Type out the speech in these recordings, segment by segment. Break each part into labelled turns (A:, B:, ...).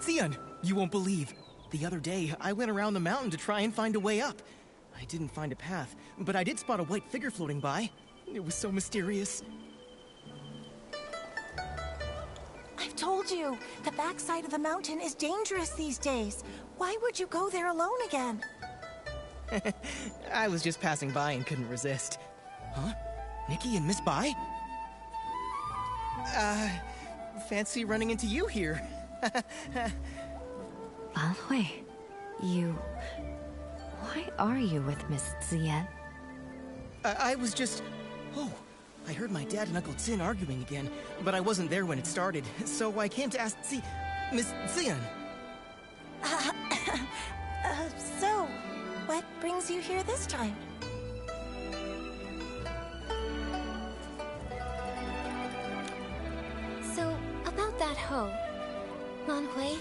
A: Xian, you won't believe. The other day, I went around the mountain to try and find a way up. I didn't find a path, but I did spot a white figure floating by. It was so mysterious.
B: I've told you, the backside of the mountain is dangerous these days. Why would you go there alone again?
A: I was just passing by and couldn't resist. Huh? Nikki and Miss Bai? Fancy running into you here.
C: Lanhui, why are you with Miss Zian?
A: I was just... Oh, I heard my dad and Uncle Jin arguing again, but I wasn't there when it started, so I came to ask Miss Zian.
B: So, what brings you here this time?
D: So, about that hoe. Lanhui,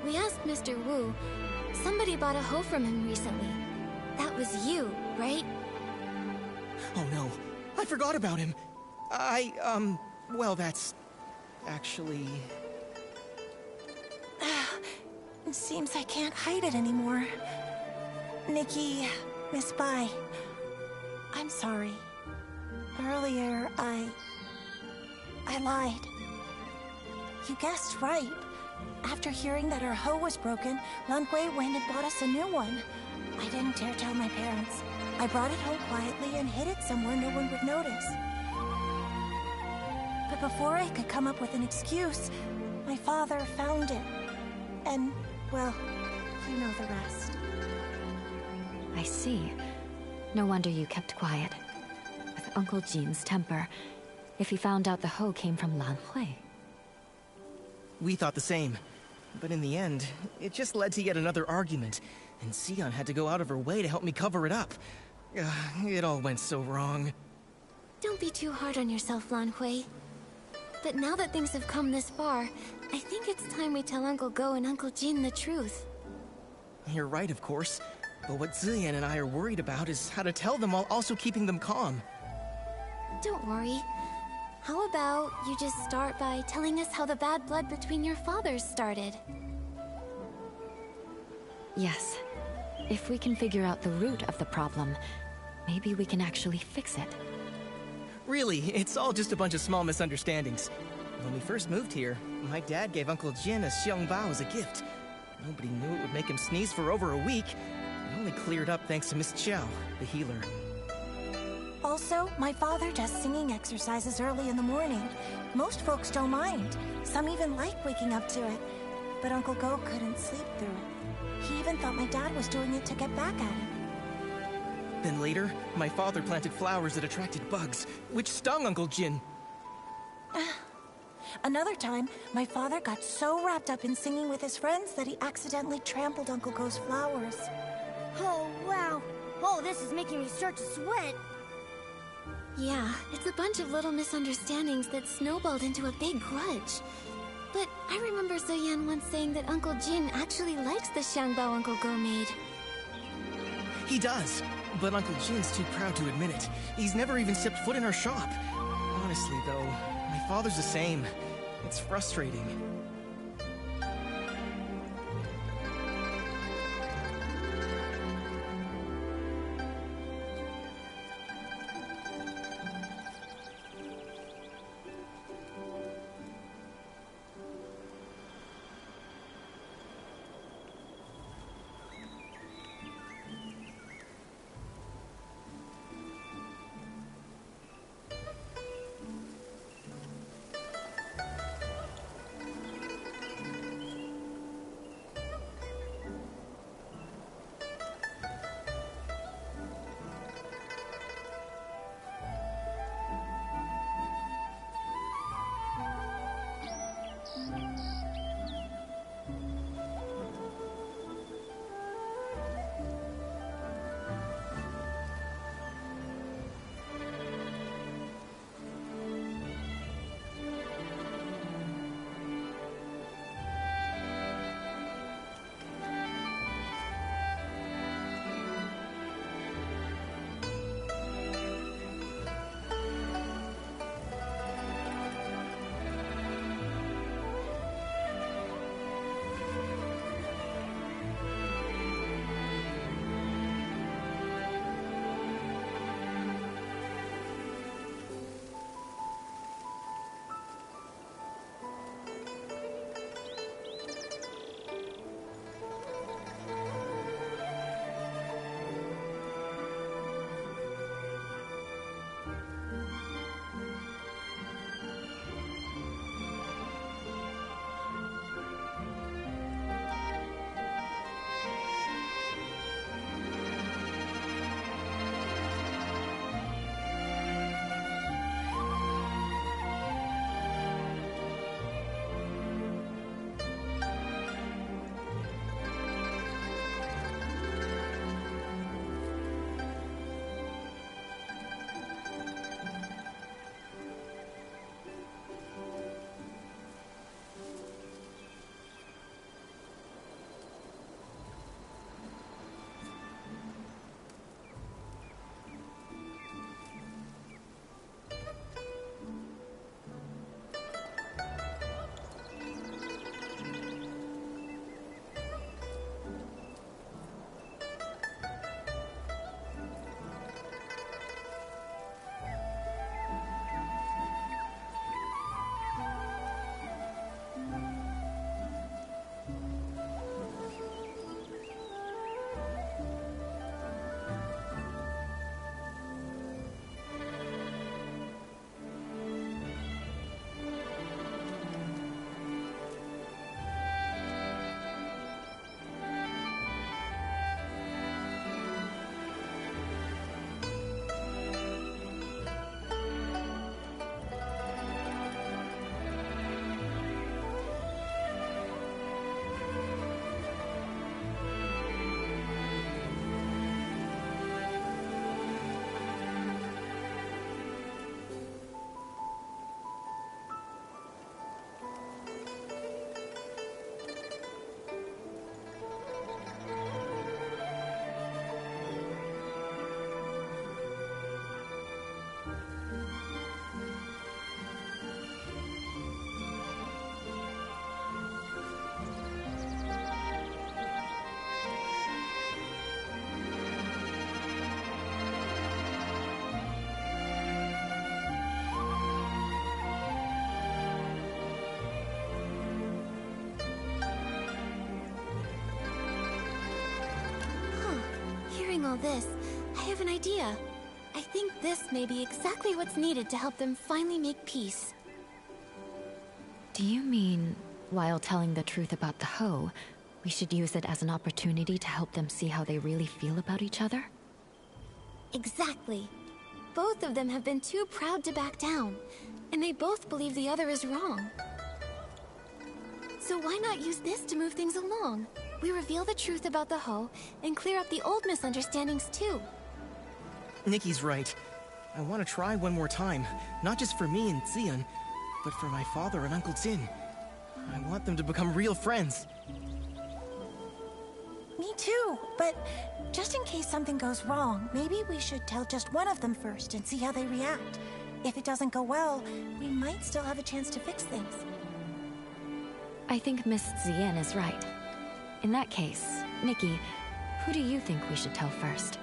D: we asked Mr. Wu. Somebody bought a hoe from him recently. That was you, right?
A: Oh no, I forgot about him. Well, that's... actually...
B: It seems I can't hide it anymore. Nikki, Miss Bai, I'm sorry. Earlier, I lied. You guessed right. After hearing that our hoe was broken, Lanhui went and bought us a new one. I didn't dare tell my parents. I brought it home quietly and hid it somewhere no one would notice. But before I could come up with an excuse, my father found it. And, well, you know the rest.
C: I see. No wonder you kept quiet. With Uncle Jin's temper, if he found out the hoe came from Lanhui.
A: We thought the same. But in the end, it just led to yet another argument, and Xian had to go out of her way to help me cover it up. It all went so wrong.
D: Don't be too hard on yourself, Lanhui. But now that things have come this far, I think it's time we tell Uncle Go and Uncle Jin the truth.
A: You're right, of course. But what Zian and I are worried about is how to tell them while also keeping them calm.
D: Don't worry. How about you just start by telling us how the bad blood between your fathers started?
C: Yes. If we can figure out the root of the problem, maybe we can actually fix it.
A: Really, it's all just a bunch of small misunderstandings. When we first moved here, my dad gave Uncle Jin a xiangbao as a gift. Nobody knew it would make him sneeze for over a week. It only cleared up thanks to Miss Qiao, the healer.
B: Also, my father does singing exercises early in the morning. Most folks don't mind. Some even like waking up to it. But Uncle Go couldn't sleep through it. He even thought my dad was doing it to get back at him.
A: Then later, my father planted flowers that attracted bugs, which stung Uncle Jin.
B: Another time, my father got so wrapped up in singing with his friends that he accidentally trampled Uncle Go's flowers.
E: Oh, wow. Oh, this is making me start to sweat.
D: Yeah, it's a bunch of little misunderstandings that snowballed into a big grudge. But I remember Zoyan once saying that Uncle Jin actually likes the xiangbao Uncle Go made.
A: He does, but Uncle Jin's too proud to admit it. He's never even stepped foot in our shop. Honestly, though, my father's the same. It's frustrating.
D: all this, I have an idea. I think this may be exactly what's needed to help them finally make peace.
C: Do you mean, while telling the truth about the hoe, we should use it as an opportunity to help them see how they really feel about each other?
D: Exactly. Both of them have been too proud to back down, and they both believe the other is wrong. So why not use this to move things along? We reveal the truth about the hoe, and clear up the old misunderstandings too.
A: Nikki's right. I want to try one more time, not just for me and Xian, but for my father and Uncle Jin. I want them to become real friends.
B: Me too, but just in case something goes wrong, maybe we should tell just one of them first and see how they react. If it doesn't go well, we might still have a chance to fix things.
C: I think Miss Xian is right. In that case, Nikki, who do you think we should tell first?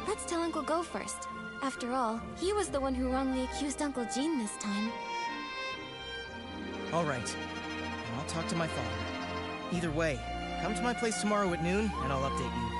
D: Let's tell Uncle Go first. After all, he was the one who wrongly accused Uncle Jin this time.
A: All right. And I'll talk to my father. Either way, come to my place tomorrow at noon, and I'll update you.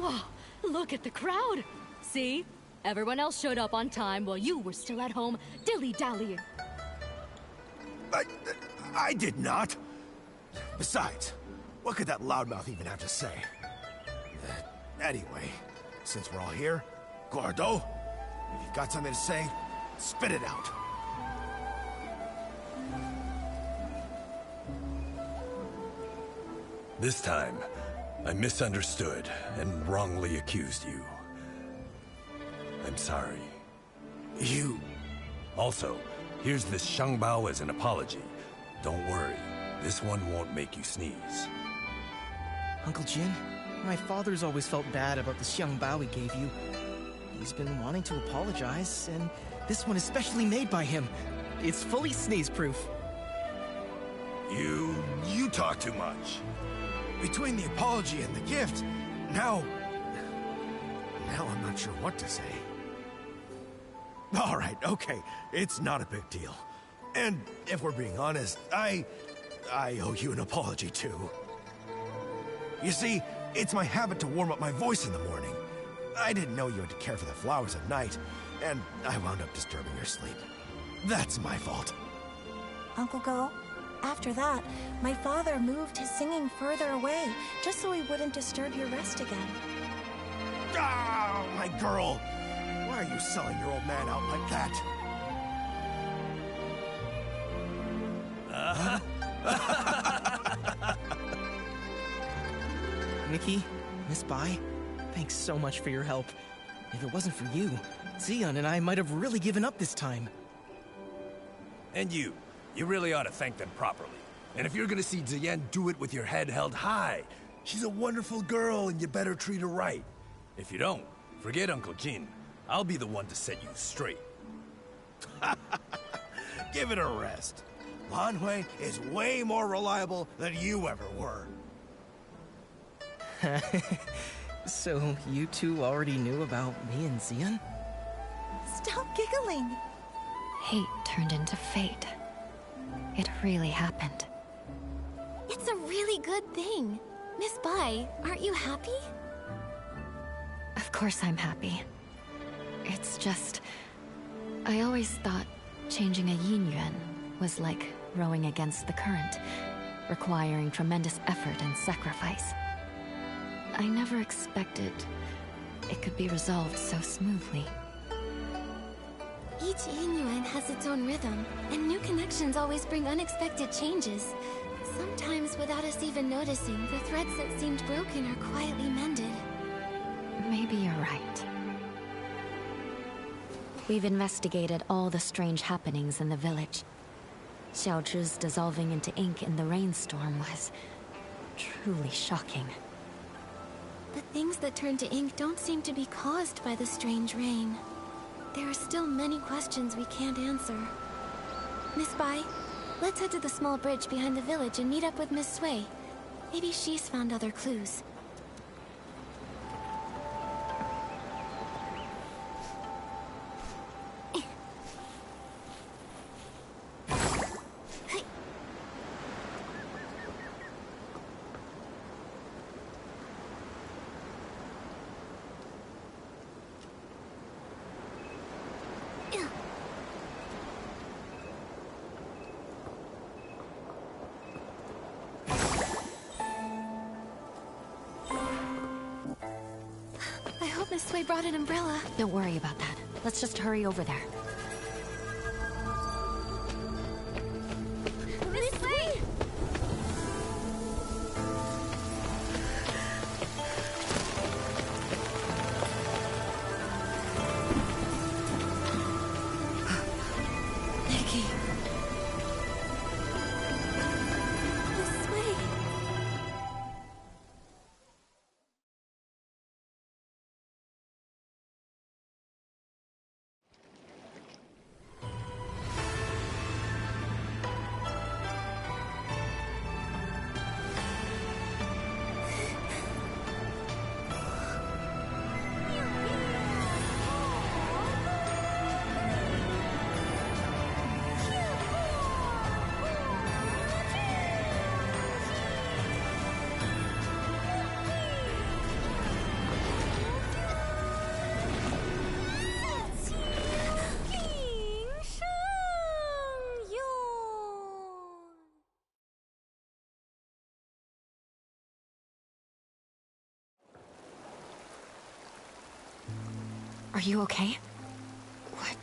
F: Whoa, look at the crowd! See? Everyone else showed up on time while you were still at home dilly-dallying.
G: I did not. Besides, what could that loudmouth even have to say? Anyway, since we're all here, Gordo, if you've got something to say, spit it out.
H: This time, I misunderstood and wrongly accused you. I'm sorry.
G: You...
H: Also, here's this Shangbao as an apology. Don't worry, this one won't make you sneeze.
A: Uncle Jin, my father's always felt bad about the Xiangbao he gave you. He's been wanting to apologize, and this one is specially made by him. It's fully sneeze-proof.
H: You talk too much.
G: Between the apology and the gift, now I'm not sure what to say. All right, okay, it's not a big deal. And if we're being honest, I owe you an apology too. You see, it's my habit to warm up my voice in the morning. I didn't know you had to care for the flowers at night, and I wound up disturbing your sleep. That's my fault.
B: Uncle Go, After that, my father moved his singing further away, just so he wouldn't disturb your rest again.
G: Ah, my girl! Why are you selling your old man out like that?
A: Nikki, Miss Bai, thanks so much for your help. If it wasn't for you, Xion and I might have really given up this time.
H: And you really ought to thank them properly. And if you're gonna see Ziyen, do it with your head held high. She's a wonderful girl, and you better treat her right. If you don't, forget Uncle Jin. I'll be the one to set you straight.
G: Give it a rest. Lan Hui is way more reliable than you ever were.
A: So, you two already knew about me and Xion?
B: Stop giggling!
C: Hate turned into fate. It really happened.
D: It's a really good thing. Miss Bai, aren't you happy?
C: Of course I'm happy. It's just... I always thought changing a yin yuan was like rowing against the current, requiring tremendous effort and sacrifice. I never expected it could be resolved so smoothly.
D: Each yin yuan has its own rhythm, and new connections always bring unexpected changes. Sometimes without us even noticing, the threads that seemed broken are quietly mended.
C: Maybe you're right. We've investigated all the strange happenings in the village. Xiaozhi's dissolving into ink in the rainstorm was truly shocking.
D: The things that turn to ink don't seem to be caused by the strange rain. There are still many questions we can't answer. Miss Bai, let's head to the small bridge behind the village and meet up with Miss Sui. Maybe she's found other clues. Miss Sui brought an umbrella.
C: Don't worry about that. Let's just hurry over there.
D: Miss Sui!
C: Nikki.
D: Miss Sui!
C: Are you okay? What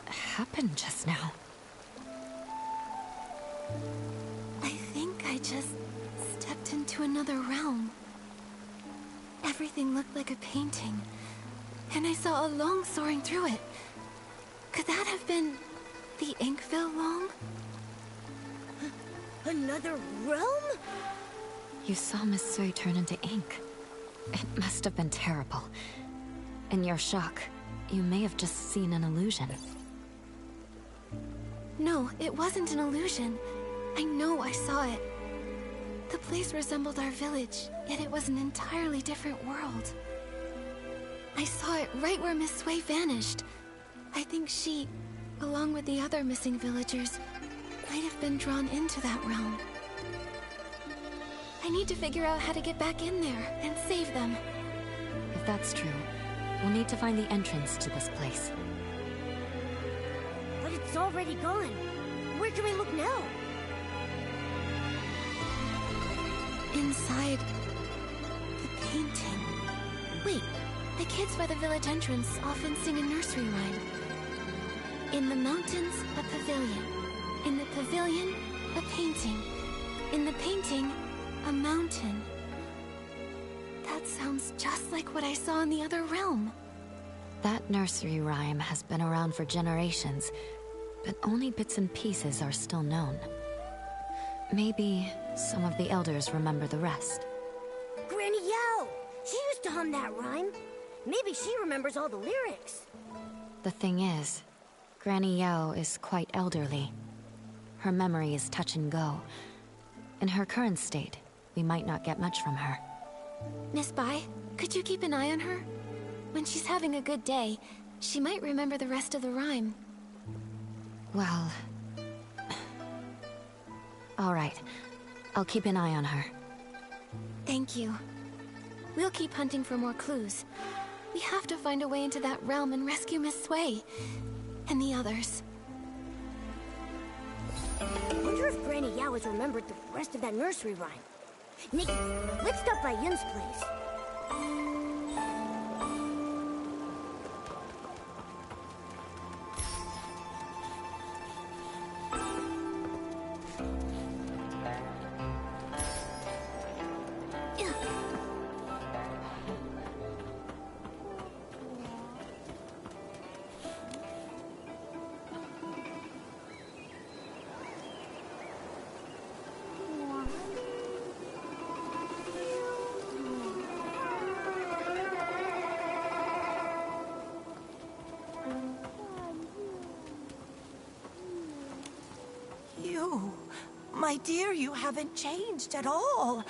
C: happened just now?
D: I think I just stepped into another realm. Everything looked like a painting, and I saw a long soaring through it. Could that have been the Inkville Long?
E: Another realm?
C: You saw Miss Sui turn into ink. It must have been terrible. In your shock, you may have just seen an illusion.
D: No, it wasn't an illusion. I know I saw it. The place resembled our village, yet it was an entirely different world. I saw it right where Miss Sui vanished. I think she, along with the other missing villagers, might have been drawn into that realm. I need to figure out how to get back in there and save them.
C: If that's true, we'll need to find the entrance to this place.
E: But it's already gone. Where can we look now?
D: inside the painting. Wait, the kids by the village entrance often sing a nursery rhyme. In the mountains, a pavilion. In the pavilion, a painting. In the painting, a mountain. That sounds just like what I saw in the other realm.
C: That nursery rhyme has been around for generations, but only bits and pieces are still known. Maybe some of the elders remember the rest.
E: Granny Yao! She used to hum that rhyme. Maybe she remembers all the lyrics.
C: The thing is, Granny Yao is quite elderly. Her memory is touch and go. In her current state, we might not get much from her.
D: Miss Bai, could you keep an eye on her? When she's having a good day, she might remember the rest of the rhyme.
C: Well... all right. I'll keep an eye on her.
D: Thank you. We'll keep hunting for more clues. We have to find a way into that realm and rescue Miss Sui. And the others.
E: Wonder if Granny Yao has remembered the rest of that nursery rhyme. Nikki, let's stop by Yun's place.
B: My dear, you haven't changed at all.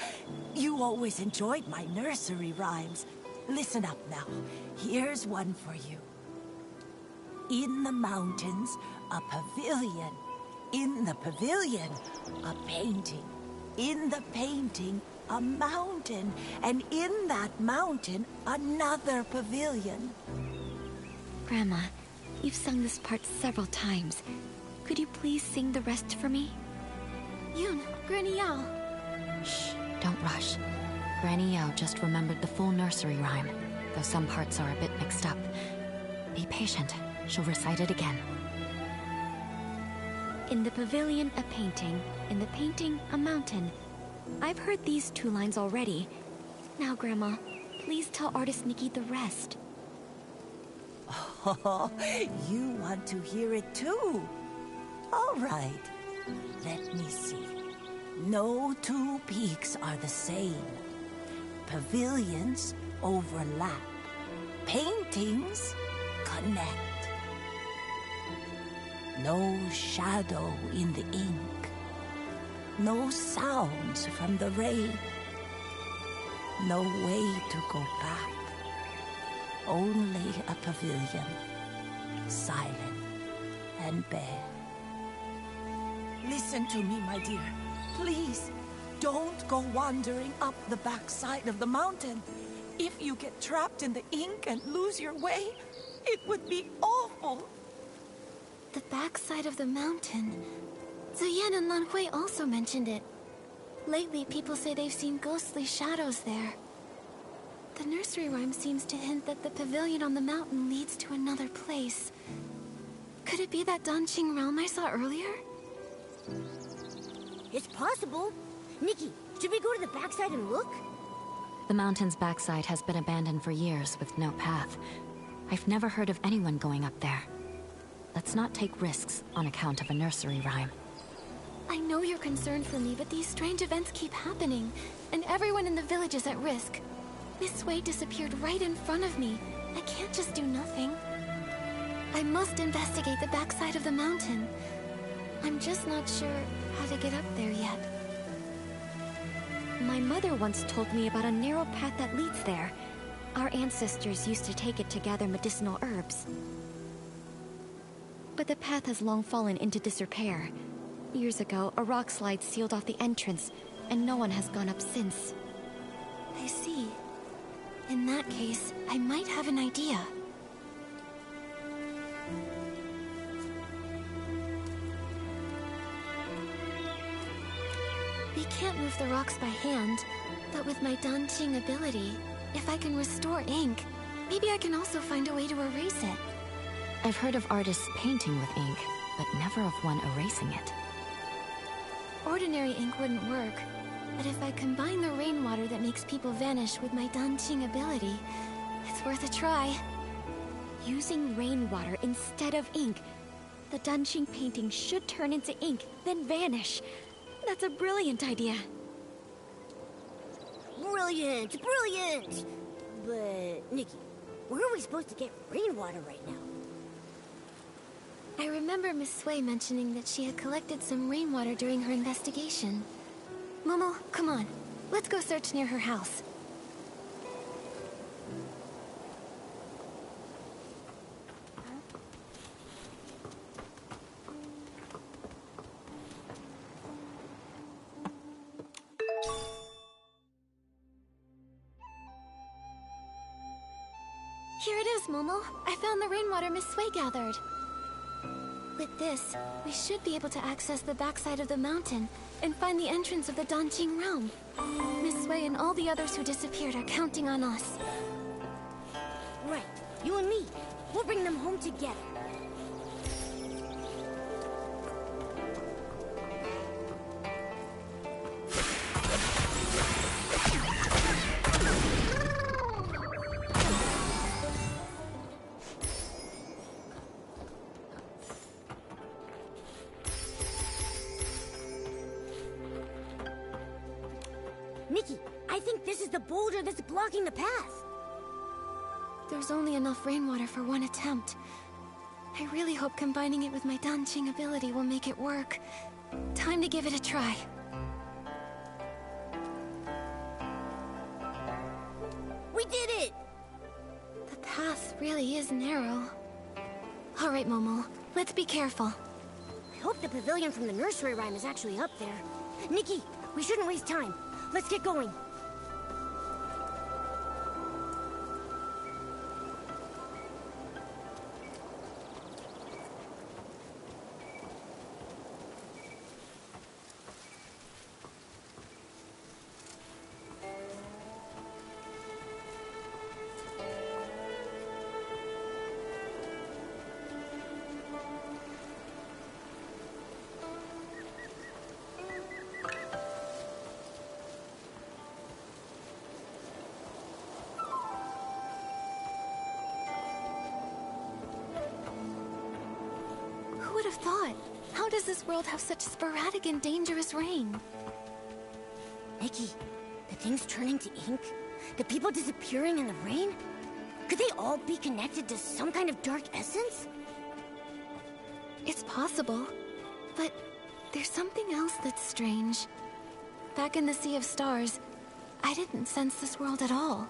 B: You always enjoyed my nursery rhymes. Listen up now. Here's one for you. In the mountains, a pavilion. In the pavilion, a painting. In the painting, a mountain. And in that mountain, another pavilion.
C: Grandma, you've sung this part several times. Could you please sing the rest for me?
D: Yun, Granny Yao.
C: Shh, don't rush. Granny Yao just remembered the full nursery rhyme, though some parts are a bit mixed up. Be patient. She'll recite it again.
I: In the pavilion, a painting. In the painting, a mountain. I've heard these 2 lines already. Now, Grandma, please tell artist Nikki the rest.
B: Oh, you want to hear it too? All right. Let me see. No 2 peaks are the same. Pavilions overlap. Paintings connect. No shadow in the ink. No sounds from the rain. No way to go back. Only a pavilion. Silent and bare. Listen to me, my dear. Please, don't go wandering up the backside of the mountain. If you get trapped in the ink and lose your way, it would be awful.
D: The backside of the mountain. Zuyan and Lan Hui also mentioned it. Lately, people say they've seen ghostly shadows there. The nursery rhyme seems to hint that the pavilion on the mountain leads to another place. Could it be that Danqing realm I saw earlier?
E: It's possible. Nikki, should we go to the backside and look?
C: The mountain's backside has been abandoned for years with no path. I've never heard of anyone going up there. Let's not take risks on account of a nursery rhyme.
D: I know you're concerned for me, but these strange events keep happening, and everyone in the village is at risk. Miss Sui disappeared right in front of me. I can't just do nothing. I must investigate the backside of the mountain. I'm just not sure how to get up there yet.
I: My mother once told me about a narrow path that leads there. Our ancestors used to take it to gather medicinal herbs. But the path has long fallen into disrepair. Years ago, a rock slide sealed off the entrance, and no one has gone up since.
D: I see. In that case, I might have an idea. Be can't move the rocks by hand, but with my Danqing ability, if I can restore ink, maybe I can also find a way to erase it.
C: I've heard of artists painting with ink, but never of one erasing it.
D: Ordinary ink wouldn't work, but if I combine the rainwater that makes people vanish with my Danqing ability, it's worth a try.
I: Using rainwater instead of ink, the Danqing painting should turn into ink, then vanish. That's a brilliant idea.
E: Brilliant! Brilliant! But, Nikki, where are we supposed to get rainwater right now?
D: I remember Miss Sui mentioning that she had collected some rainwater during her investigation. Momo, come on. Let's go search near her house. Here it is, Momo. I found the rainwater Miss Sui gathered. With this, we should be able to access the backside of the mountain and find the entrance of the Danqing realm. Miss Sui and all the others who disappeared are counting on us.
E: Right, you and me. We'll bring them home together. Nikki, I think this is the boulder that's blocking the path.
D: There's only enough rainwater for one attempt. I really hope combining it with my Danqing ability will make it work. Time to give it a try.
E: We did it!
D: The path really is narrow. All right, Momo. Let's be careful.
E: I hope the pavilion from the nursery rhyme is actually up there. Nikki, we shouldn't waste time. Let's get going.
D: Who would have thought? How does this world have such sporadic and dangerous rain?
E: Nikki, the things turning to ink? The people disappearing in the rain? Could they all be connected to some kind of dark essence?
D: It's possible, but there's something else that's strange. Back in the Sea of Stars, I didn't sense this world at all.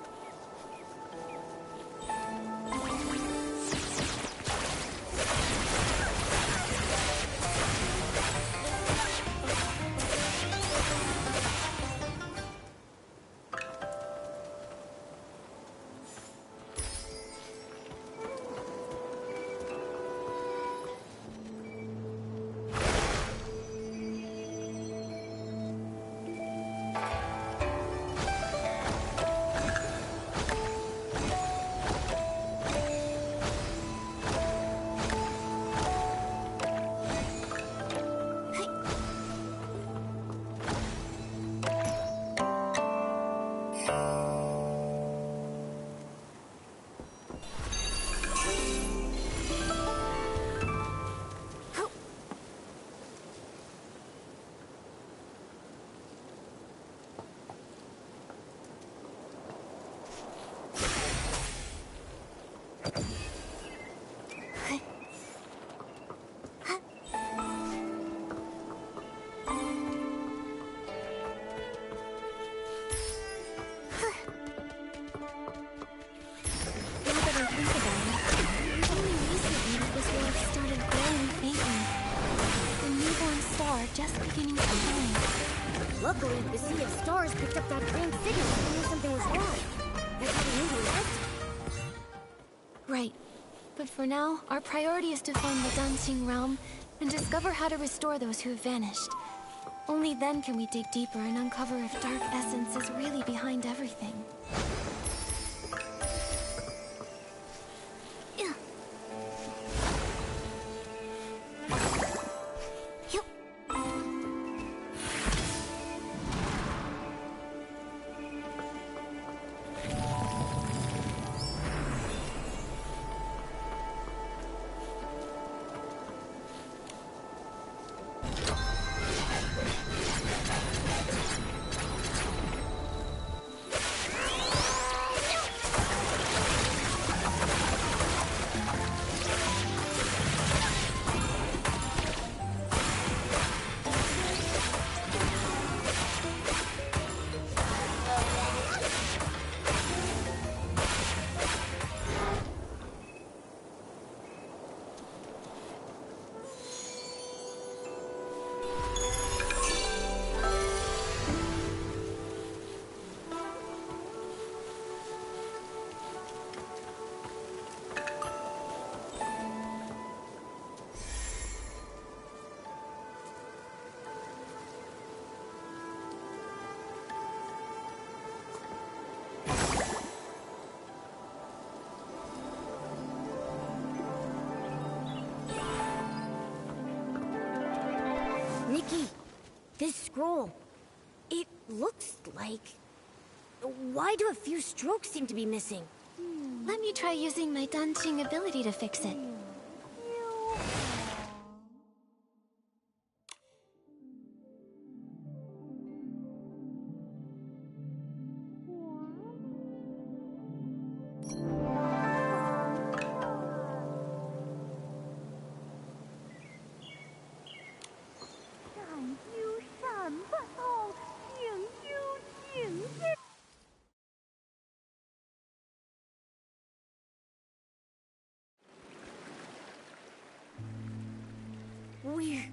D: Just beginning to shine.
E: Luckily, the Sea of Stars picked up that faint signal and knew something was wrong. That's how we knew we left.
D: Right. But for now, our priority is to find the Danqing realm and discover how to restore those who have vanished.
I: Only then can we dig deeper and uncover if Dark Essence is really behind everything.
E: Nikki, this scroll, it looks like... Why do a few strokes seem to be missing?
I: Let me try using my dancing ability to fix it.
E: We're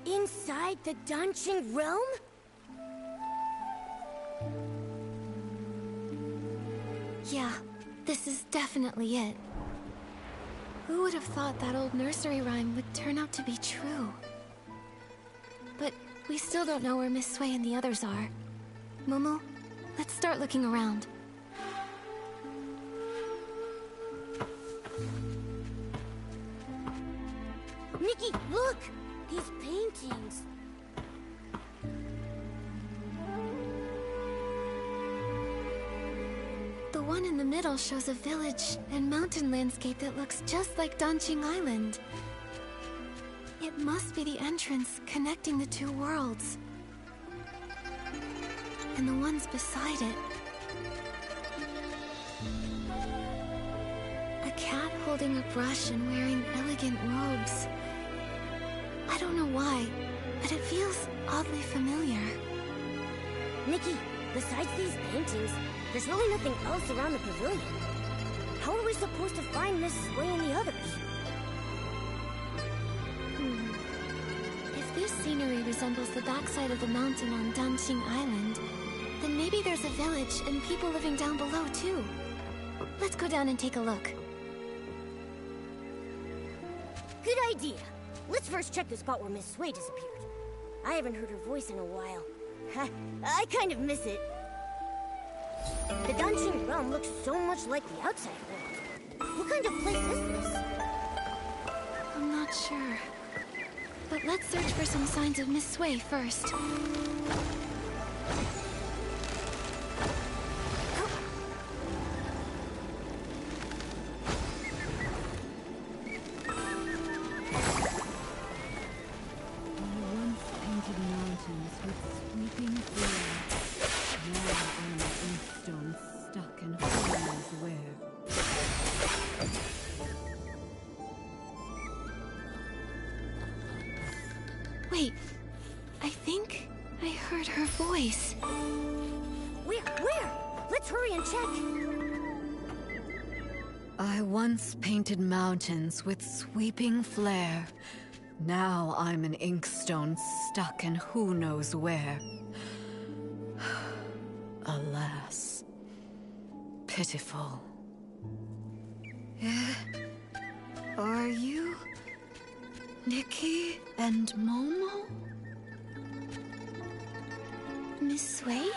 E: inside the Danqing realm?
I: Yeah, this is definitely it. Who would have thought that old nursery rhyme would turn out to be true? But we still don't know where Miss Sui and the others are. Momo, let's start looking around.
E: Nikki, look! These paintings.
I: The one in the middle shows a village and mountain landscape that looks just like Danqing Island. It must be the entrance connecting the two worlds. And the ones beside it. A cat holding a brush and wearing elegant robes. I don't know why, but it feels oddly familiar.
E: Nikki, besides these paintings, there's really nothing else around the pavilion. How are we supposed to find Miss Sui and the others?
I: If this scenery resembles the backside of the mountain on Danqing Island, then maybe there's a village and people living down below too. Let's go down and take a look.
E: Good idea. Let's first check the spot where Miss Sui disappeared. I haven't heard her voice in a while. I kind of miss it. The Danqing realm looks so much like the outside world. What kind of place is this?
I: I'm not sure. But let's search for some signs of Miss Sui first. Wait, I think I heard her voice.
E: Where? Let's hurry and check.
J: I once painted mountains with sweeping flare. Now I'm an inkstone stuck in who knows where. Alas. Pitiful. Are you... Nikki and Momo?
I: Miss Sui?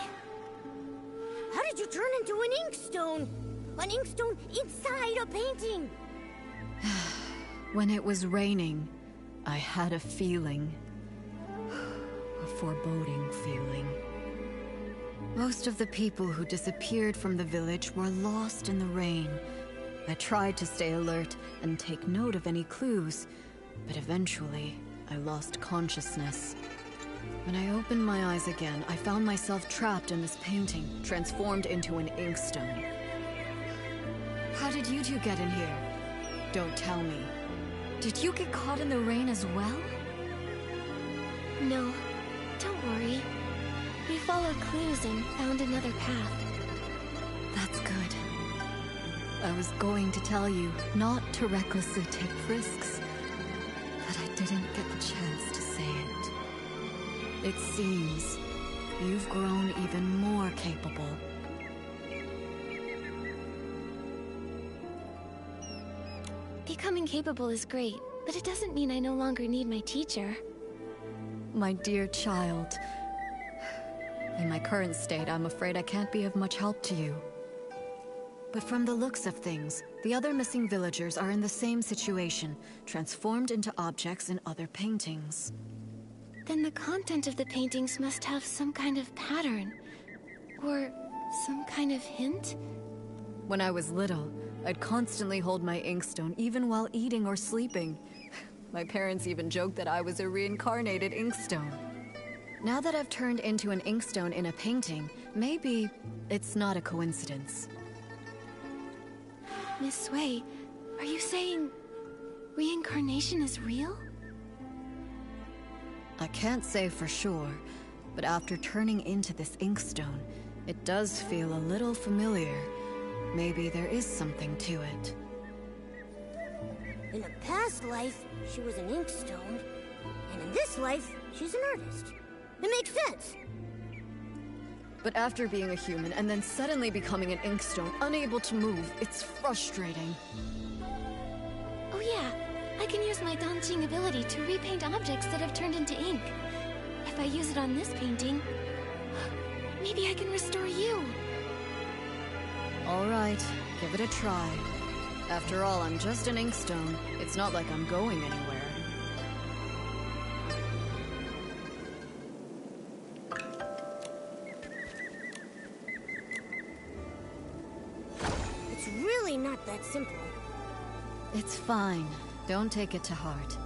E: How did you turn into an inkstone? An inkstone inside a painting?
J: When it was raining, I had a feeling. A foreboding feeling. Most of the people who disappeared from the village were lost in the rain. I tried to stay alert and take note of any clues, but eventually, I lost consciousness. When I opened my eyes again, I found myself trapped in this painting, transformed into an inkstone. How did you two get in here? Don't tell me. Did you get caught in the rain as well?
I: No, don't worry. We followed clues and found another path.
J: That's good. I was going to tell you not to recklessly take risks, but I didn't get the chance to say it. It seems you've grown even more capable.
I: Becoming capable is great, but it doesn't mean I no longer need my teacher.
J: My dear child, in my current state, I'm afraid I can't be of much help to you. But from the looks of things, the other missing villagers are in the same situation, transformed into objects in other paintings.
I: Then the content of the paintings must have some kind of pattern. Or some kind of hint?
J: When I was little, I'd constantly hold my inkstone even while eating or sleeping. My parents even joked that I was a reincarnated inkstone. Now that I've turned into an inkstone in a painting, maybe it's not a coincidence.
I: Miss Sui, are you saying reincarnation is real?
J: I can't say for sure, but after turning into this inkstone, it does feel a little familiar. Maybe there is something to it.
E: In a past life, she was an inkstone, and in this life, she's an artist. It makes sense.
J: But after being a human and then suddenly becoming an inkstone, unable to move, it's frustrating.
I: Oh yeah, I can use my Danjing ability to repaint objects that have turned into ink. If I use it on this painting, maybe I can restore you.
J: All right, give it a try. After all, I'm just an inkstone. It's not like I'm going anywhere.
E: It's really not that simple.
J: It's fine. Don't take it to heart.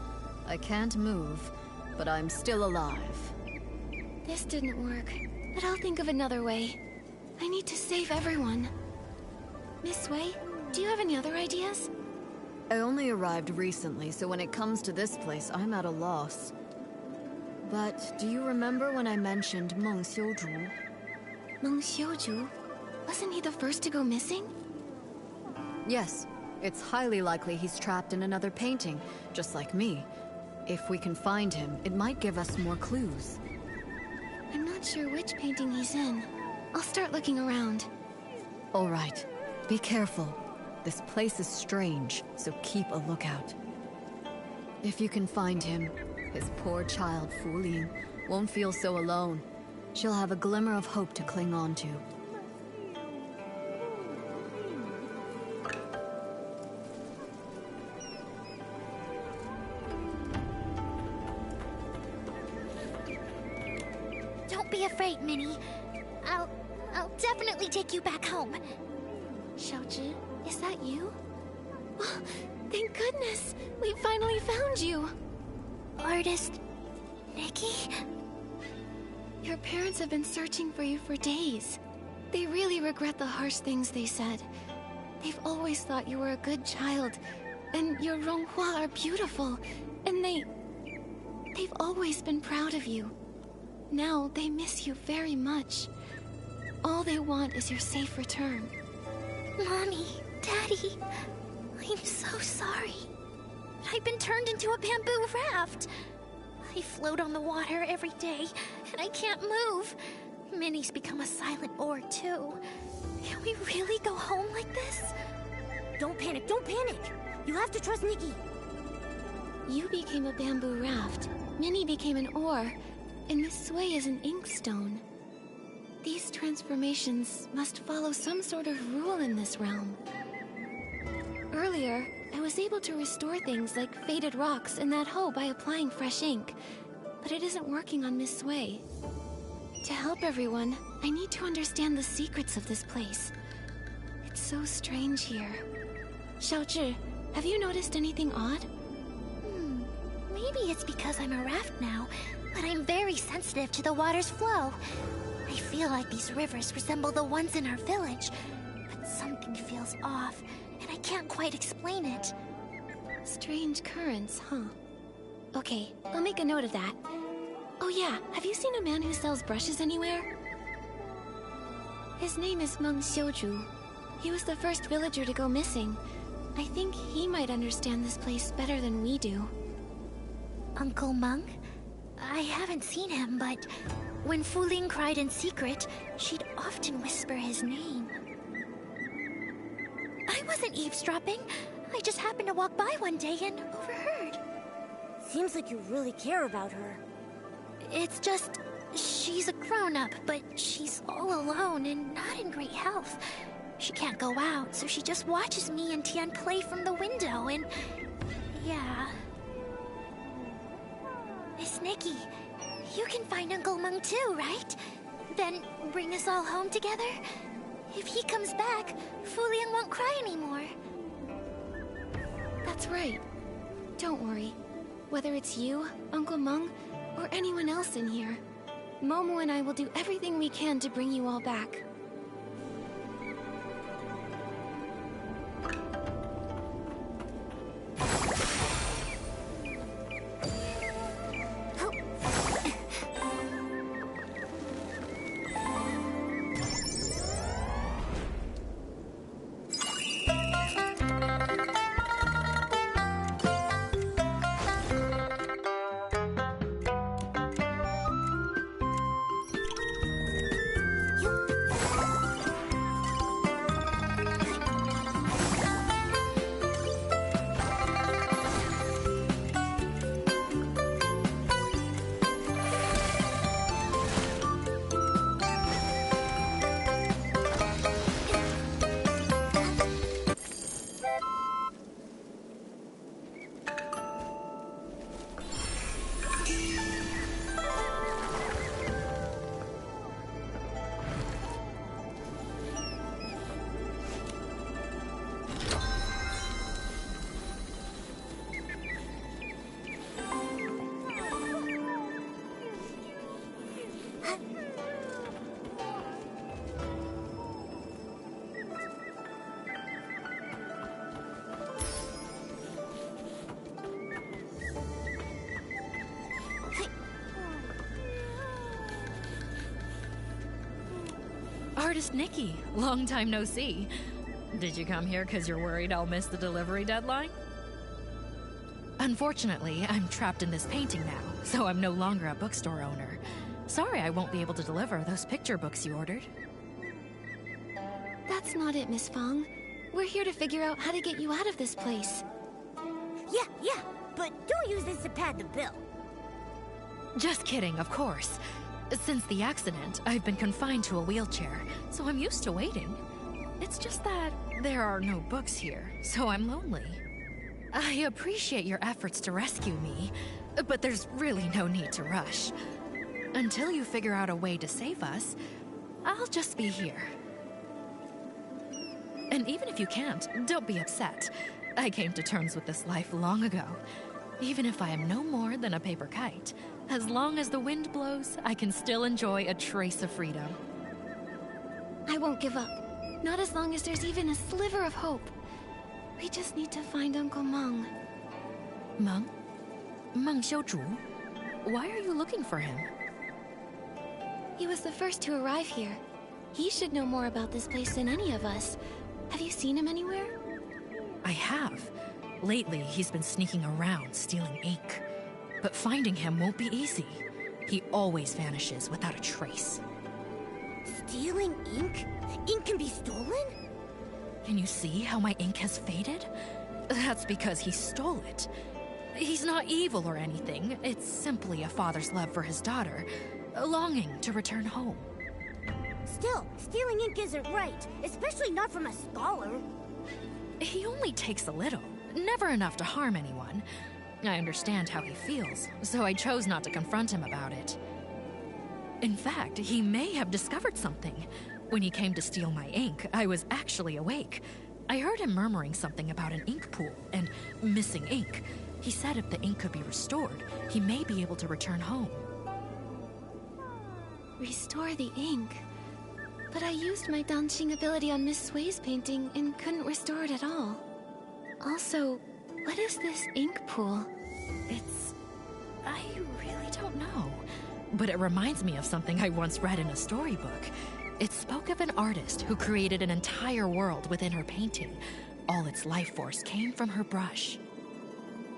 J: I can't move, but I'm still alive.
I: This didn't work, but I'll think of another way. I need to save everyone. Miss Sui, do you have any other ideas?
J: I only arrived recently, so when it comes to this place, I'm at a loss. But do you remember when I mentioned Meng Xiuzhu?
I: Meng Xiuzhu? Wasn't he the first to go missing?
J: Yes. It's highly likely he's trapped in another painting, just like me. If we can find him, it might give us more clues.
I: I'm not sure which painting he's in. I'll start looking around.
J: All right. Be careful. This place is strange, so keep a lookout. If you can find him, his poor child, Fu Lin, won't feel so alone. She'll have a glimmer of hope to cling on to.
D: Don't be afraid, Minnie. I'll definitely take you back home.
I: Xiaozhi, is that you? Oh, thank goodness! We finally found you!
D: Artist... Nikki?
I: Your parents have been searching for you for days. They really regret the harsh things they said. They've always thought you were a good child, and your Ronghua are beautiful, and they've always been proud of you. Now they miss you very much. All they want is your safe return.
D: Mommy, Daddy, I'm so sorry. I've been turned into a bamboo raft. I float on the water every day, and I can't move. Minnie's become a silent ore, too. Can we really go home like this?
E: Don't panic, don't panic! You have to trust Nikki.
I: You became a bamboo raft, Minnie became an oar, and Miss Sui is an inkstone. These transformations must follow some sort of rule in this realm. Earlier, I was able to restore things like faded rocks in that hole by applying fresh ink, but it isn't working on Miss Sui. To help everyone, I need to understand the secrets of this place. It's so strange here. Xiaozhi, have you noticed anything odd?
D: Maybe it's because I'm a raft now, but I'm very sensitive to the water's flow. I feel like these rivers resemble the ones in our village, but something feels off, and I can't quite explain it.
I: Strange currents, huh? Okay, I'll make a note of that. Oh yeah, have you seen a man who sells brushes anywhere? His name is Meng Xiuzhu. He was the first villager to go missing. I think he might understand this place better than we do.
D: Uncle Meng? I haven't seen him, but when Fu Ling cried in secret, she'd often whisper his name. I wasn't eavesdropping. I just happened to walk by one day and overheard.
E: Seems like you really care about her.
D: It's just, she's a grown-up, but she's all alone and not in great health. She can't go out, so she just watches me and Tian play from the window, and yeah. Miss Nikki, you can find Uncle Meng too, right? Then bring us all home together? If he comes back, Fu Ling won't cry anymore.
I: That's right. Don't worry. Whether it's you, Uncle Meng, or anyone else in here, Momo and I will do everything we can to bring you all back.
F: Artist Nikki, long time no see. Did you come here because you're worried I'll miss the delivery deadline? Unfortunately, I'm trapped in this painting now, so I'm no longer a bookstore owner. Sorry I won't be able to deliver those picture books you ordered.
I: That's not it, Miss Fong. We're here to figure out how to get you out of this place.
E: Yeah, but don't use this to pad the bill.
F: Just kidding, of course. Since the accident, I've been confined to a wheelchair, so I'm used to waiting. It's just that there are no books here, so I'm lonely. I appreciate your efforts to rescue me, but there's really no need to rush. Until you figure out a way to save us, I'll just be here. And even if you can't, don't be upset. I came to terms with this life long ago. Even if I am no more than a paper kite, as long as the wind blows, I can still enjoy a trace of freedom.
I: I won't give up. Not as long as there's even a sliver of hope. We just need to find Uncle Meng.
F: Meng? Meng Xiuzhu? Why are you looking for him?
I: He was the first to arrive here. He should know more about this place than any of us. Have you seen him anywhere?
F: I have. Lately, he's been sneaking around, stealing ink. But finding him won't be easy. He always vanishes without a trace.
E: Stealing ink? Ink can be stolen?
F: Can you see how my ink has faded? That's because he stole it. He's not evil or anything. It's simply a father's love for his daughter, a longing to return home.
E: Still, stealing ink isn't right, especially not from a scholar.
F: He only takes a little, never enough to harm anyone. I understand how he feels, so I chose not to confront him about it. In fact, he may have discovered something. When he came to steal my ink, I was actually awake. I heard him murmuring something about an ink pool and missing ink. He said if the ink could be restored, he may be able to return home.
I: Restore the ink? But I used my dancing ability on Miss Sway's painting and couldn't restore it at all. Also, what is this ink pool?
F: I really don't know. But it reminds me of something I once read in a storybook. It spoke of an artist who created an entire world within her painting. All its life force came from her brush.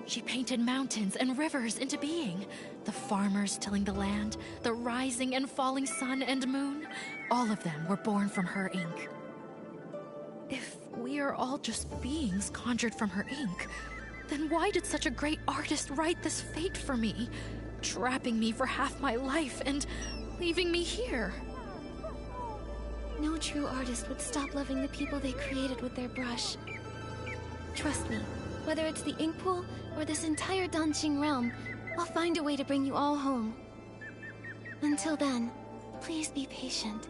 F: She painted mountains and rivers into being. The farmers tilling the land, the rising and falling sun and moon, all of them were born from her ink. If we are all just beings conjured from her ink, then why did such a great artist write this fate for me, trapping me for half my life and leaving me here?
I: No true artist would stop loving the people they created with their brush. Trust me, whether it's the ink pool or this entire dancing realm, I'll find a way to bring you all home. Until then, please be patient.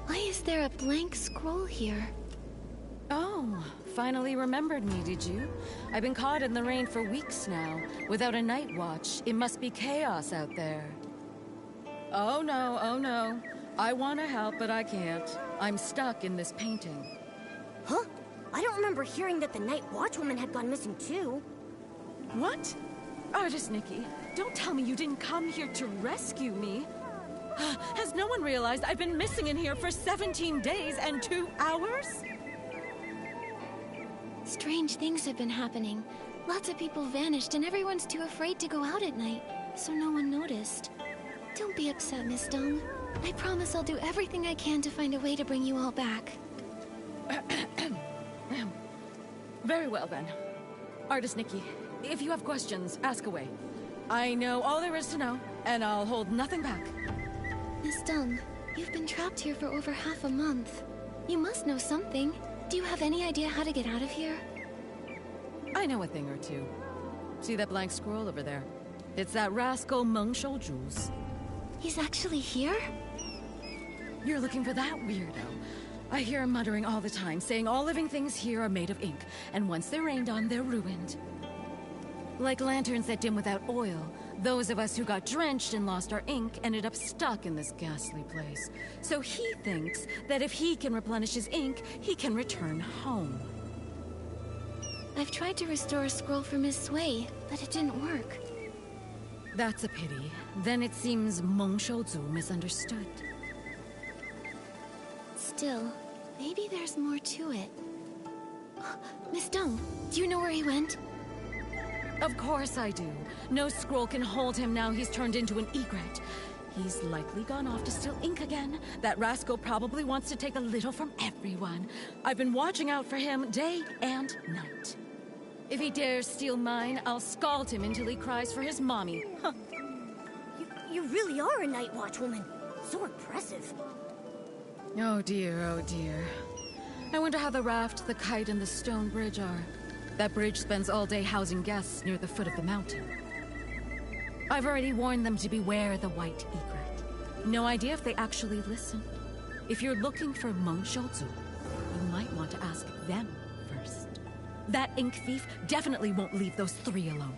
I: Why is there a blank scroll here?
K: Oh, finally remembered me, did you? I've been caught in the rain for weeks now. Without a night watch, it must be chaos out there. Oh no. I want to help, but I can't. I'm stuck in this painting.
E: Huh? I don't remember hearing that the Night Watchwoman had gone missing too.
K: What? Artist Nikki, don't tell me you didn't come here to rescue me. Has no one realized I've been missing in here for 17 days and 2 hours?
I: Strange things have been happening. Lots of people vanished and everyone's too afraid to go out at night, so no one noticed. Don't be upset, Miss Dung. I promise I'll do everything I can to find a way to bring you all back.
K: Very well then. Artist Nikki, if you have questions, ask away. I know all there is to know, and I'll hold nothing back.
I: Miss Dung, you've been trapped here for over half a month. You must know something. Do you have any idea how to get out of here?
K: I know a thing or two. See that blank scroll over there? It's that rascal Meng Shouju's.
I: He's actually here?
K: You're looking for that weirdo. I hear him muttering all the time, saying all living things here are made of ink, and once they're rained on, they're ruined. Like lanterns that dim without oil, those of us who got drenched and lost our ink ended up stuck in this ghastly place. So he thinks that if he can replenish his ink, he can return home.
I: I've tried to restore a scroll for Miss Sway, but it didn't work.
K: That's a pity. Then it seems Meng Shouzu misunderstood.
I: Still, maybe there's more to it. Miss Dung, do you know where he went?
K: Of course I do. No scroll can hold him now he's turned into an egret. He's likely gone off to steal ink again. That rascal probably wants to take a little from everyone. I've been watching out for him day and night. If he dares steal mine, I'll scald him until he cries for his mommy. Huh.
E: You really are a Night Watchwoman. So impressive.
K: Oh dear. I wonder how the raft, the kite, and the stone bridge are. That bridge spends all day housing guests near the foot of the mountain. I've already warned them to beware the white egret. No idea if they actually listen. If you're looking for Meng Shouzu, you might want to ask them first. That ink thief definitely won't leave those three alone.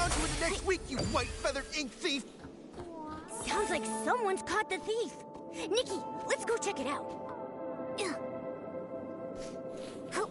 G: on to it next week, you white-feathered ink thief!
E: Sounds like someone's caught the thief. Nikki, let's go check it out. Ugh. Oh.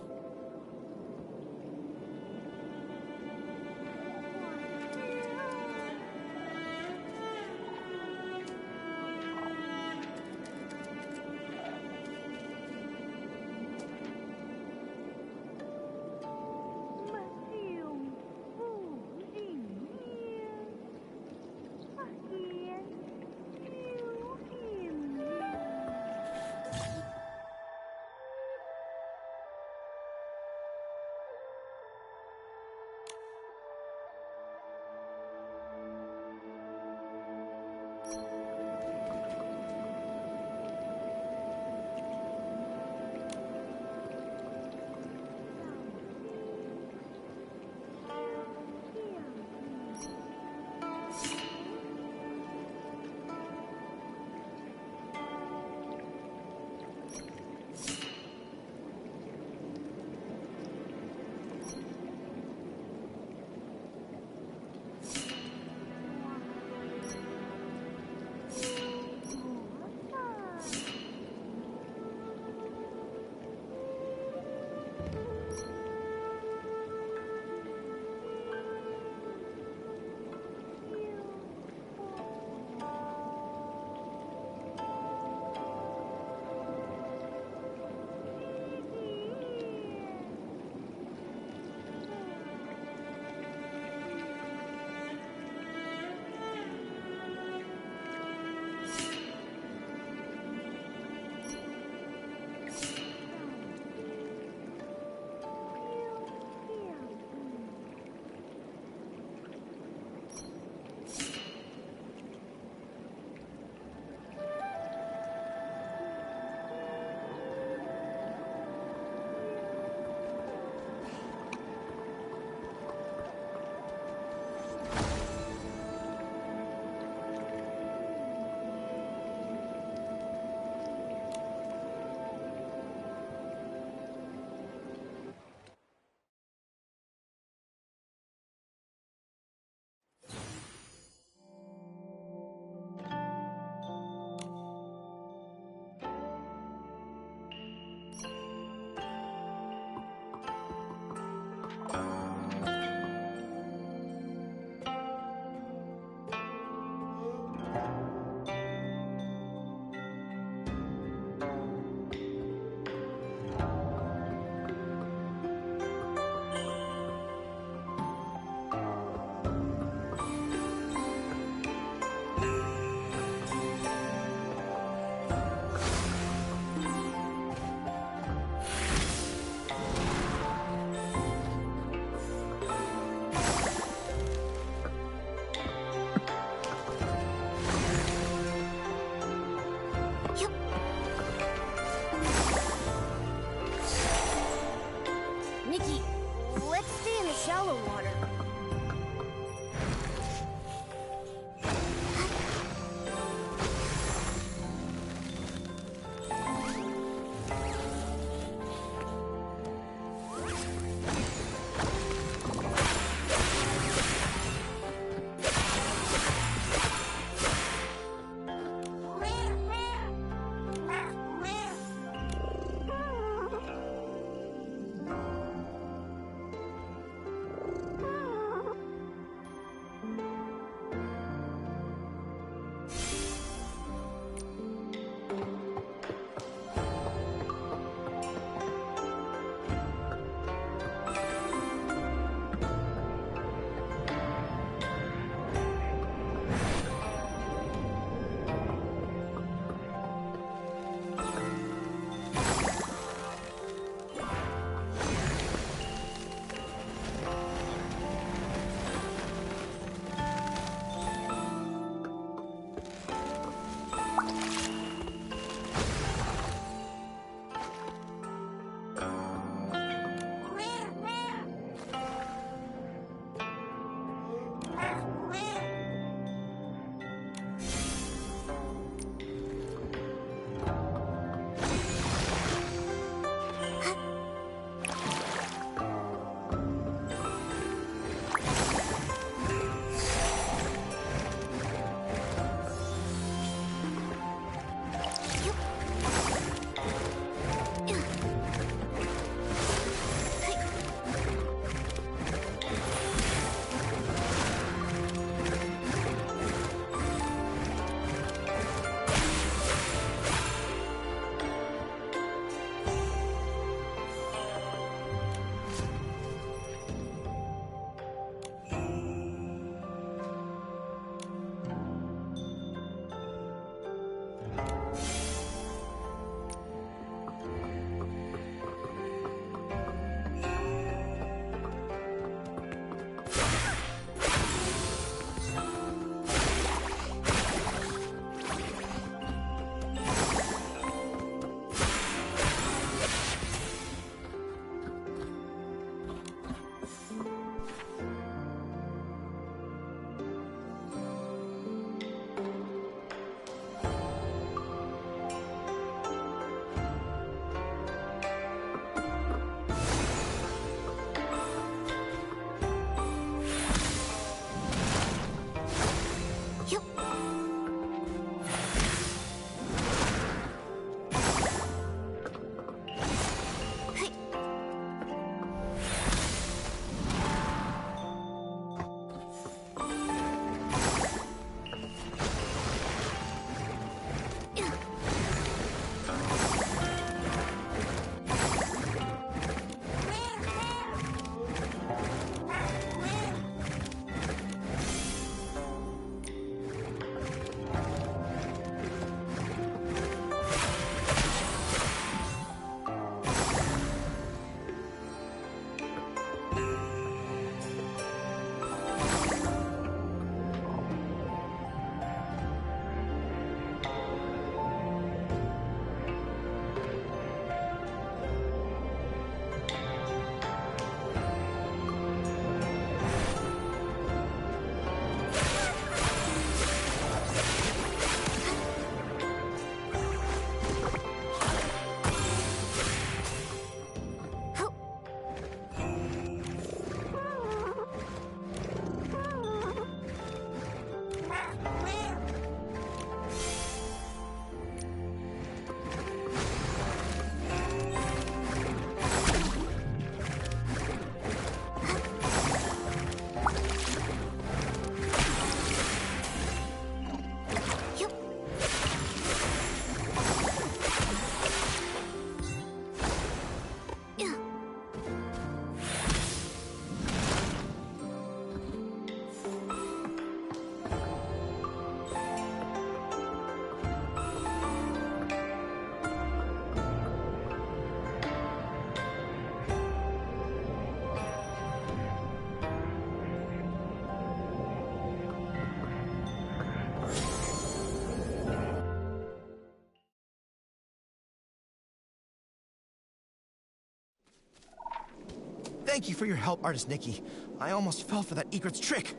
L: Thank you for your help, Artist Nikki. I almost fell for that egret's trick.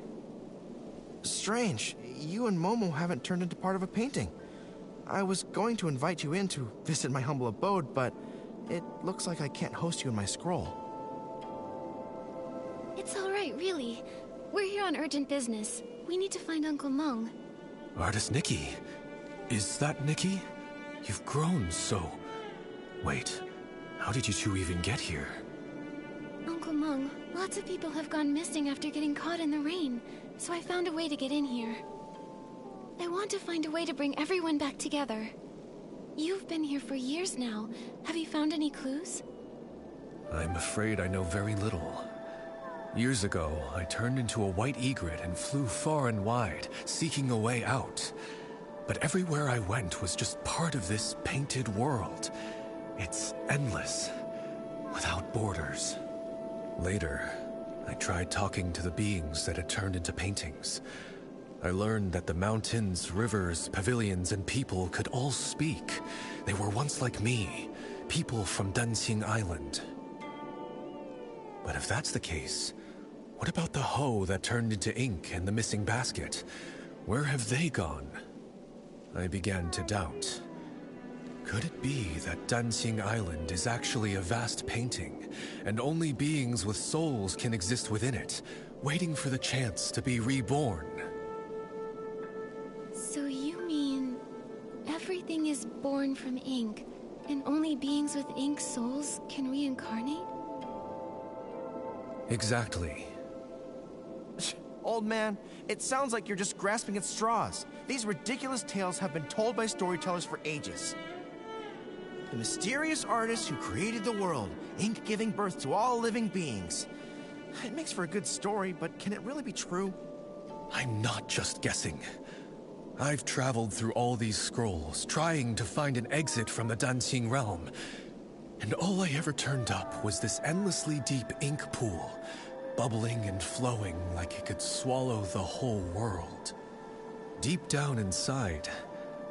L: Strange, you and Momo haven't turned into part of a painting. I was going to invite you in to visit my humble abode, but it looks like I can't host you in my scroll.
I: It's all right, really. We're here on urgent business. We need to find Uncle Meng.
H: Artist Nikki. Is that Nikki? You've grown so... Wait, how did you two even get here?
I: Uncle Meng, lots of people have gone missing after getting caught in the rain, so I found a way to get in here. I want to find a way to bring everyone back together. You've been here for years now. Have you found any clues?
H: I'm afraid I know very little. Years ago, I turned into a white egret and flew far and wide, seeking a way out. But everywhere I went was just part of this painted world. It's endless, without borders. Later, I tried talking to the beings that had turned into paintings. I learned that the mountains, rivers, pavilions, and people could all speak. They were once like me, people from Dunqing Island. But if that's the case, what about the hoe that turned into ink and the missing basket? Where have they gone? I began to doubt. Could it be that Dunqing Island is actually a vast painting, and only beings with souls can exist within it, waiting for the chance to be reborn?
I: So you mean... everything is born from ink, and only beings with ink souls can reincarnate?
H: Exactly.
L: Old man, it sounds like you're just grasping at straws. These ridiculous tales have been told by storytellers for ages. The mysterious artist who created the world, ink giving birth to all living beings. It makes for a good story, but can it really be true?
H: I'm not just guessing. I've traveled through all these scrolls, trying to find an exit from the Dunqing realm. And all I ever turned up was this endlessly deep ink pool, bubbling and flowing like it could swallow the whole world. Deep down inside,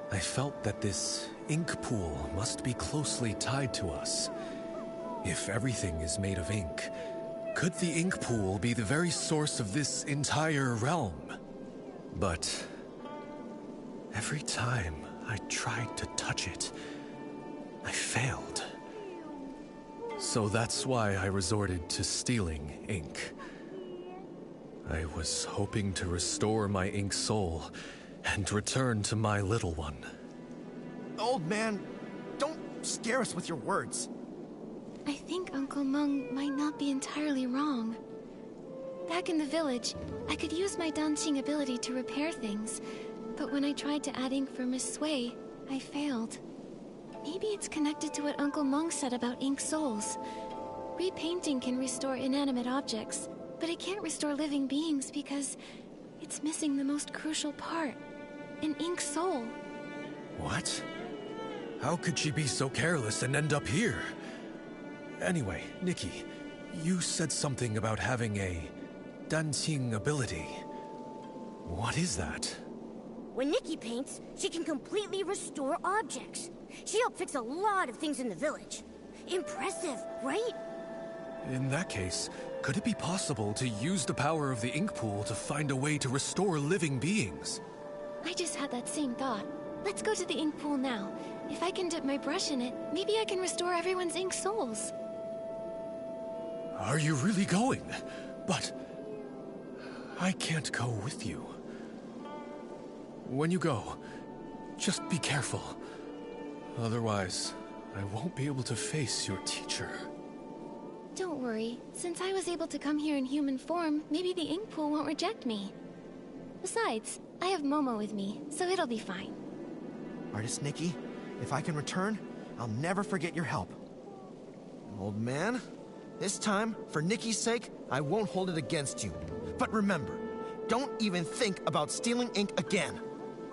H: I felt that this ink pool must be closely tied to us. If everything is made of ink, could the ink pool be the very source of this entire realm? But every time I tried to touch it, I failed. So that's why I resorted to stealing ink. I was hoping to restore my ink soul and return to my little one.
L: Old man, don't scare us with your words.
I: I think Uncle Meng might not be entirely wrong. Back in the village, I could use my Danqing ability to repair things, but when I tried to add ink for Miss Sui, I failed. Maybe it's connected to what Uncle Meng said about ink souls. Repainting can restore inanimate objects, but it can't restore living beings because it's missing the most crucial part, an ink soul.
H: What? How could she be so careless and end up here? Anyway, Nikki, you said something about having a Danqing ability. What is that?
E: When Nikki paints, she can completely restore objects. She helped fix a lot of things in the village. Impressive, right?
H: In that case, could it be possible to use the power of the ink pool to find a way to restore living beings?
I: I just had that same thought. Let's go to the ink pool now. If I can dip my brush in it, maybe I can restore everyone's ink souls.
H: Are you really going? But I can't go with you. When you go, just be careful. Otherwise, I won't be able to face your teacher.
I: Don't worry. Since I was able to come here in human form, maybe the ink pool won't reject me. Besides, I have Momo with me, so it'll be fine.
L: Artist Nikki, if I can return, I'll never forget your help. Old man, this time, for Nikki's sake, I won't hold it against you. But remember, don't even think about stealing ink again.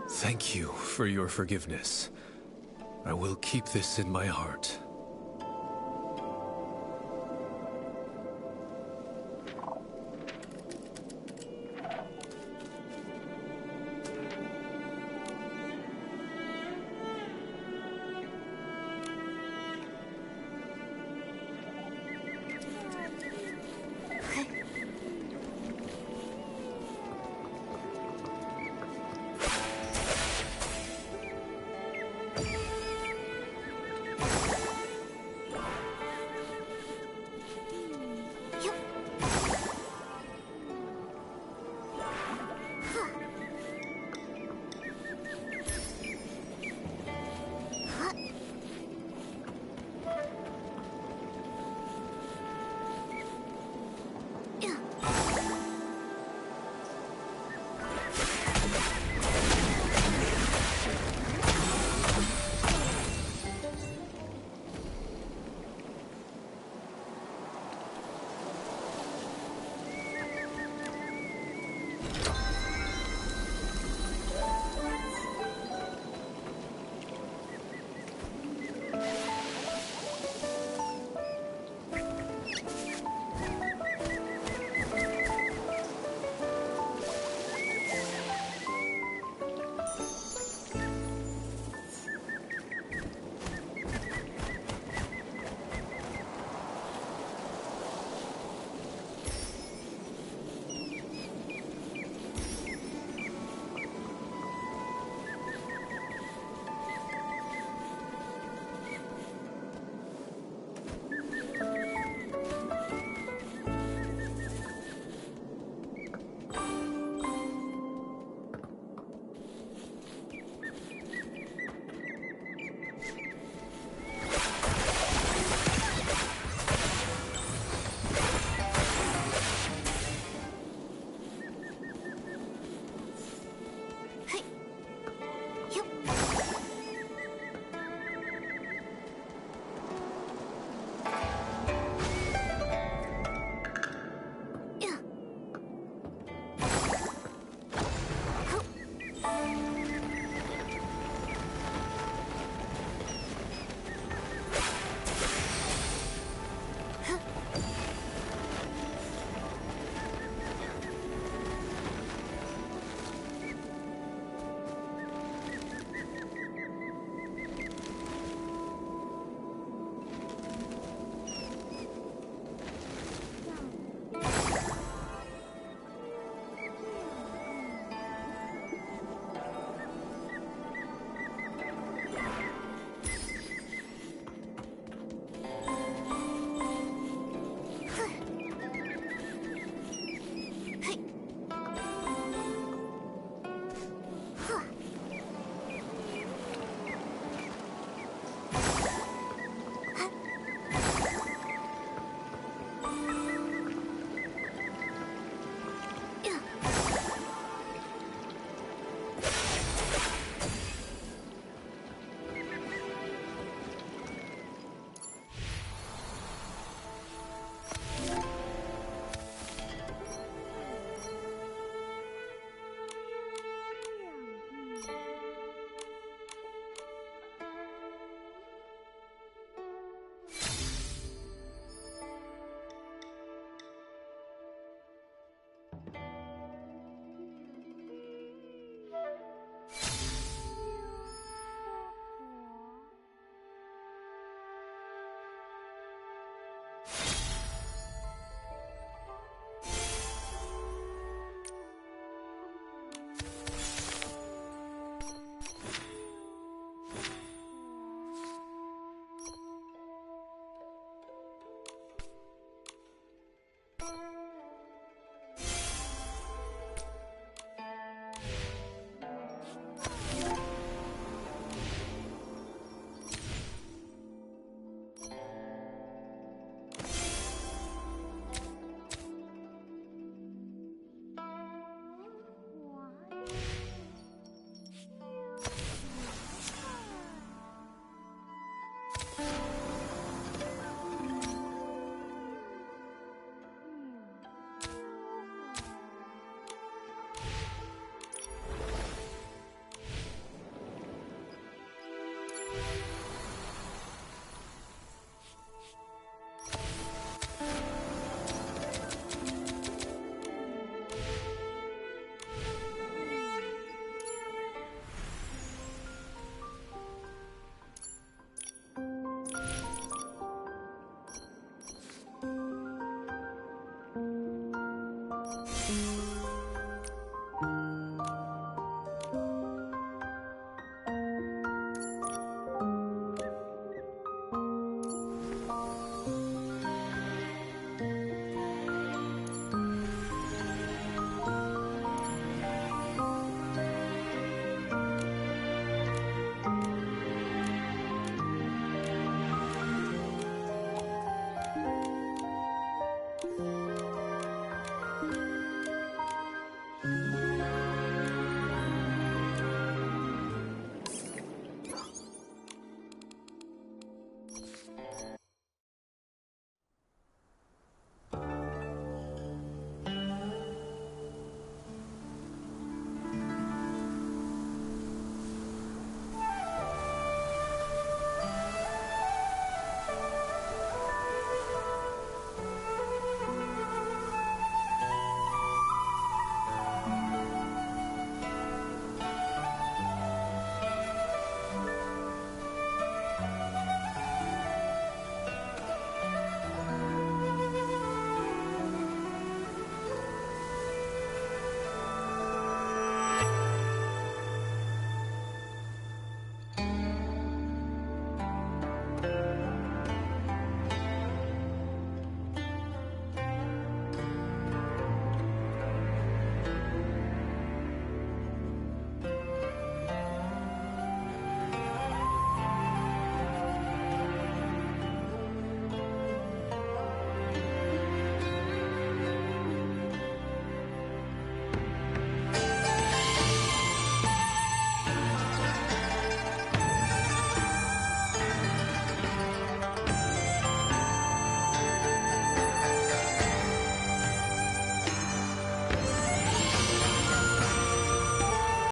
H: Thank you for your forgiveness. I will keep this in my heart.